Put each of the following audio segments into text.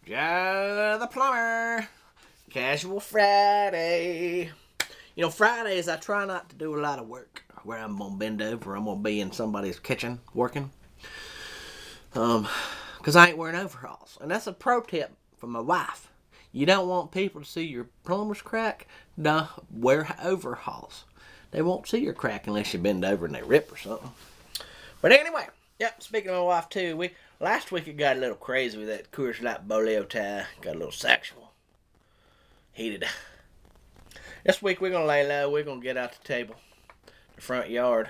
Joe the Plumber. Casual Friday. You know, Fridays I try not to do a lot of work where I'm going to bend over. I'm going to be in somebody's kitchen working. Because I ain't wearing overalls. And that's a pro tip from my wife. You don't want people to see your plumber's crack? No, wear overalls. They won't see your crack unless you bend over and they rip or something. But anyway, yep, speaking of my wife too, last week it got a little crazy with that Coors Light boleo tie. Got a little sexual. Heated. This week we're going to lay low. We're going to get out the table. The front yard.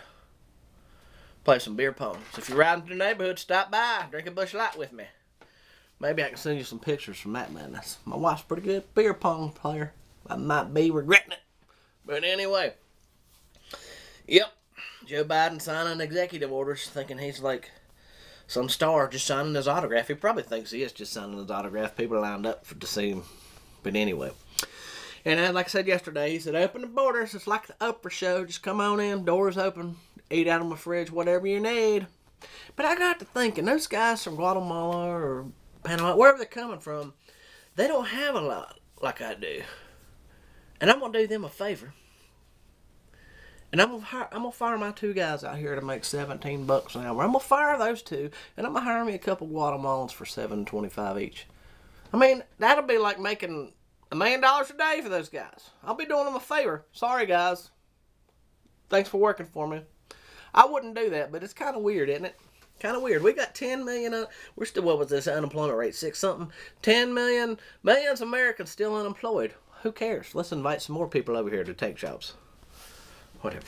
Play some beer pong. So if you're riding through the neighborhood, stop by. Drink a Busch Light with me. Maybe I can send you some pictures from that madness. My wife's a pretty good beer pong player. I might be regretting it. But anyway. Yep. Joe Biden signing executive orders thinking he's like some star just signing his autograph. He probably thinks he is just signing his autograph. People are lined up to see him. But anyway. And like I said yesterday, he said, open the borders. It's like the Oprah show. Just come on in. Doors open. Eat out of my fridge. Whatever you need. But I got to thinking, those guys from Guatemala or Panama, wherever they're coming from, they don't have a lot like I do. And I'm going to do them a favor. And I'm gonna fire my two guys out here to make $17 an hour. I'm gonna fire those two, and I'm gonna hire me a couple Guatemalans for $7.25 each. I mean, that'll be like making $1 million a day for those guys. I'll be doing them a favor. Sorry, guys. Thanks for working for me. I wouldn't do that, but it's kind of weird, isn't it? Kind of weird. We got 10 million. We're still, what was this unemployment rate? 6 something. 10 million. Millions of Americans still unemployed. Who cares? Let's invite some more people over here to take jobs. Whatever.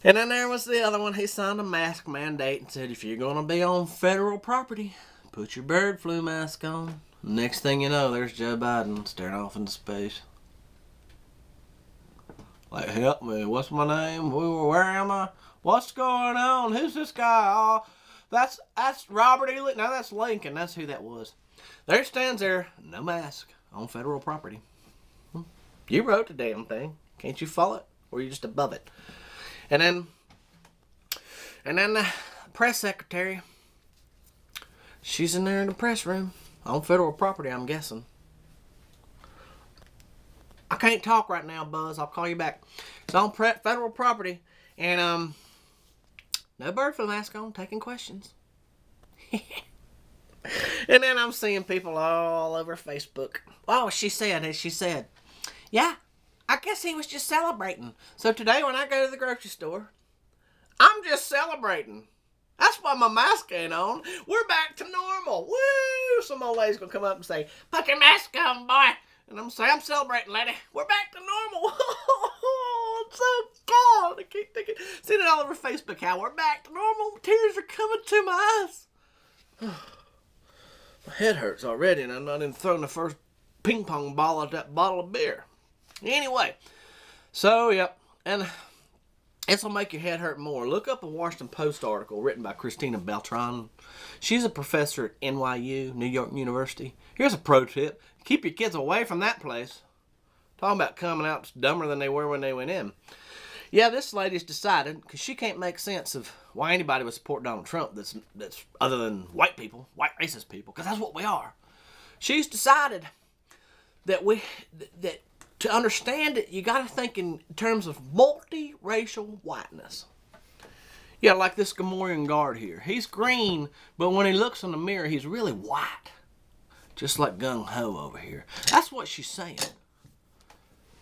And then there was the other one. He signed a mask mandate and said, if you're going to be on federal property, put your bird flu mask on. Next thing you know, there's Joe Biden staring off into space. Like, help me. What's my name? Where am I? What's going on? Who's this guy? Oh, that's Robert E. Lee. No, that's Lincoln. That's who that was. There stands there, no mask, on federal property. You wrote the damn thing. Can't you follow it? Or are you just above it? And then the press secretary, she's in there in the press room on federal property, I'm guessing. I can't talk right now, Buzz. I'll call you back. It's on federal property. And, no bird flu mask on, taking questions. And then I'm seeing people all over Facebook. Oh, she said, yeah, I guess he was just celebrating. So today when I go to the grocery store, I'm just celebrating. That's why my mask ain't on. We're back to normal. Woo! Some old lady's going to come up and say, put your mask on, boy. And I'm going to say, I'm celebrating, lady. We're back to normal. I'm so cold. I keep thinking, seeing it all over Facebook how we're back to normal. Tears are coming to my eyes. My head hurts already, and I'm not even throwing the first ping pong ball at that bottle of beer. Anyway, so, yep, and this will make your head hurt more. Look up a Washington Post article written by Christina Beltran. She's a professor at NYU, New York University. Here's a pro tip. Keep your kids away from that place. Talking about coming out dumber than they were when they went in. Yeah, this lady's decided, because she can't make sense of why anybody would support Donald Trump that's other than white people, white racist people, because that's what we are. She's decided that to understand it, you got to think in terms of multiracial whiteness. Yeah, like this Gamorrean guard here. He's green, but when he looks in the mirror, he's really white. Just like Gung Ho over here. That's what she's saying.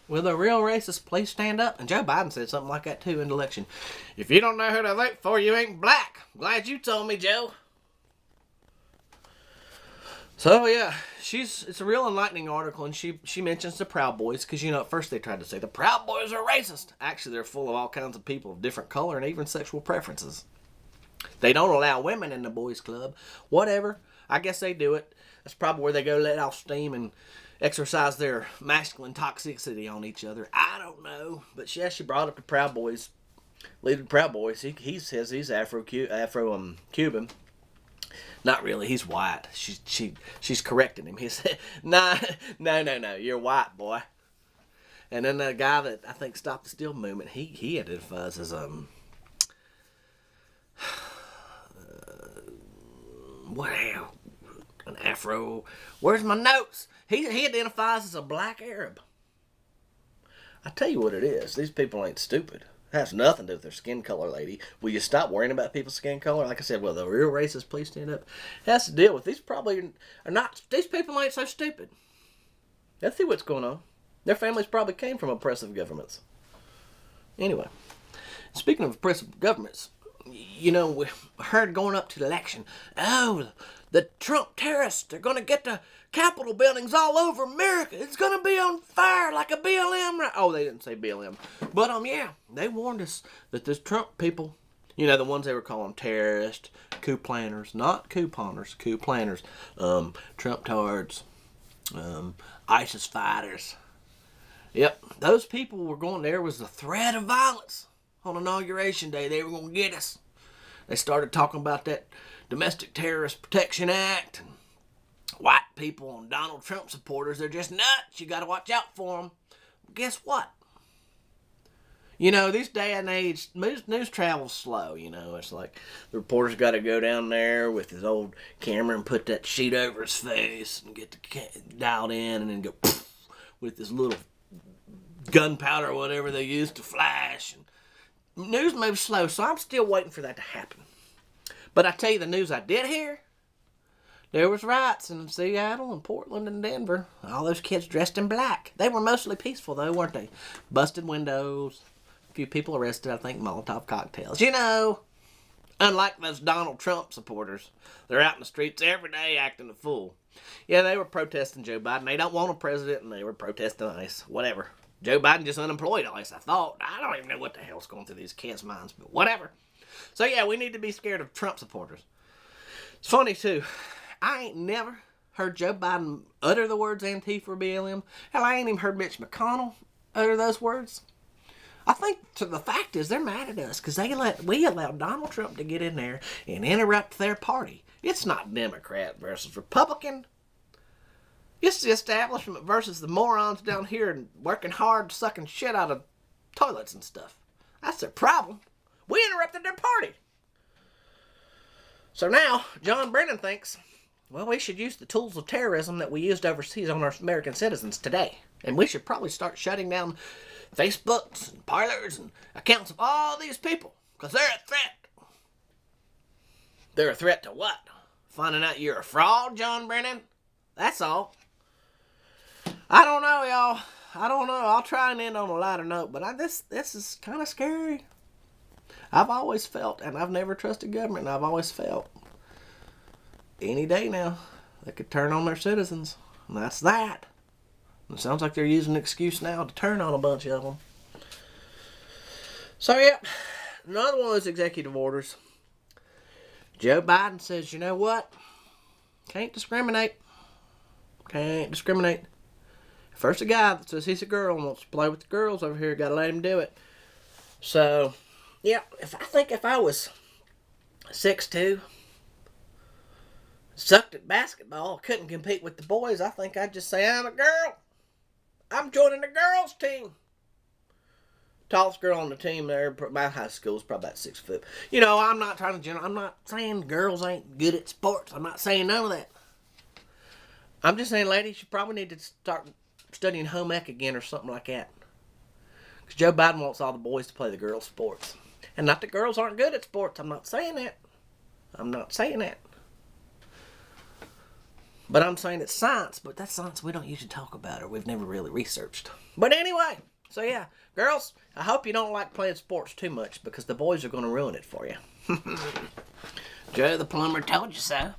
Will the real racists please stand up? And Joe Biden said something like that too in the election. If you don't know who to vote for, you ain't black. Glad you told me, Joe. So, yeah, it's a real enlightening article, and she mentions the Proud Boys, because, you know, at first they tried to say the Proud Boys are racist. Actually, they're full of all kinds of people of different color and even sexual preferences. They don't allow women in the boys' club. Whatever. I guess they do it. That's probably where they go let off steam and exercise their masculine toxicity on each other. I don't know. But, yeah, she brought up the Proud Boys. Leader of the Proud Boys. He says he's Afro-Cuban. Not really. He's white. She's correcting him. He said, no, you're white, boy. And then the guy that I think stopped the steal movement, he identifies as what hell? An afro. Where's my notes? He identifies as a black Arab. I tell you what it is. These people ain't stupid. It has nothing to do with their skin color, lady. Will you stop worrying about people's skin color? Like I said, well, the real racists, please stand up. It has to deal with. These probably are not. These people ain't so stupid. Let's see what's going on. Their families probably came from oppressive governments. Anyway, speaking of oppressive governments, you know, we heard going up to the election, oh, the Trump terrorists, they're going to get the Capitol buildings all over America. It's going to be on fire like a BLM. Oh, they didn't say BLM. But, yeah, they warned us that this Trump people, you know, the ones they were calling terrorists, coup planners, not couponers, coup planners, Trump tards, ISIS fighters. Yep, those people were going, there was the threat of violence on Inauguration Day. They were going to get us. They started talking about that Domestic Terrorist Protection Act and white people and Donald Trump supporters. They're just nuts. You got to watch out for them. Guess what? You know, this day and age, news travels slow, you know. It's like the reporter's got to go down there with his old camera and put that sheet over his face and get the dialed in and then go with this little gunpowder or whatever they use to flash. And news moves slow, so I'm still waiting for that to happen. But I tell you the news I did hear, there was riots in Seattle and Portland and Denver. All those kids dressed in black. They were mostly peaceful though, weren't they? Busted windows, a few people arrested, I think Molotov cocktails. You know, unlike those Donald Trump supporters, they're out in the streets every day acting a fool. Yeah, they were protesting Joe Biden. They don't want a president and they were protesting ICE. Whatever. Joe Biden just unemployed, at least I thought. I don't even know what the hell's going through these kids' minds, but whatever. So yeah, we need to be scared of Trump supporters. It's funny too. I ain't never heard Joe Biden utter the words Antifa or BLM. Hell, I ain't even heard Mitch McConnell utter those words. I think the fact is they're mad at us because we allowed Donald Trump to get in there and interrupt their party. It's not Democrat versus Republican. It's the establishment versus the morons down here and working hard, sucking shit out of toilets and stuff. That's their problem. We interrupted their party. So now, John Brennan thinks, well, we should use the tools of terrorism that we used overseas on our American citizens today. And we should probably start shutting down Facebooks and Parlors and accounts of all these people. Because they're a threat. They're a threat to what? Finding out you're a fraud, John Brennan? That's all. I don't know, y'all. I don't know. I'll try and end on a lighter note, but this is kind of scary. I've always felt, and I've never trusted government, and I've always felt, any day now, they could turn on their citizens. And that's that. It sounds like they're using an excuse now to turn on a bunch of them. So, yeah, another one of those executive orders. Joe Biden says, you know what? Can't discriminate. Can't discriminate. First a guy that says he's a girl and wants to play with the girls over here, gotta let him do it. So, yeah, if I was 6'2", sucked at basketball, couldn't compete with the boys, I think I'd just say I'm a girl. I'm joining the girls team. Tallest girl on the team there, my high school is probably about 6 foot. You know, I'm not saying girls ain't good at sports. I'm not saying none of that. I'm just saying, ladies, you probably need to start studying home ec again or something like that. Because Joe Biden wants all the boys to play the girls' sports. And not that girls aren't good at sports. I'm not saying that. But I'm saying it's science. But that's science we don't usually talk about or we've never really researched. But anyway, so yeah, girls, I hope you don't like playing sports too much because the boys are going to ruin it for you. Joe the Plumber told you so.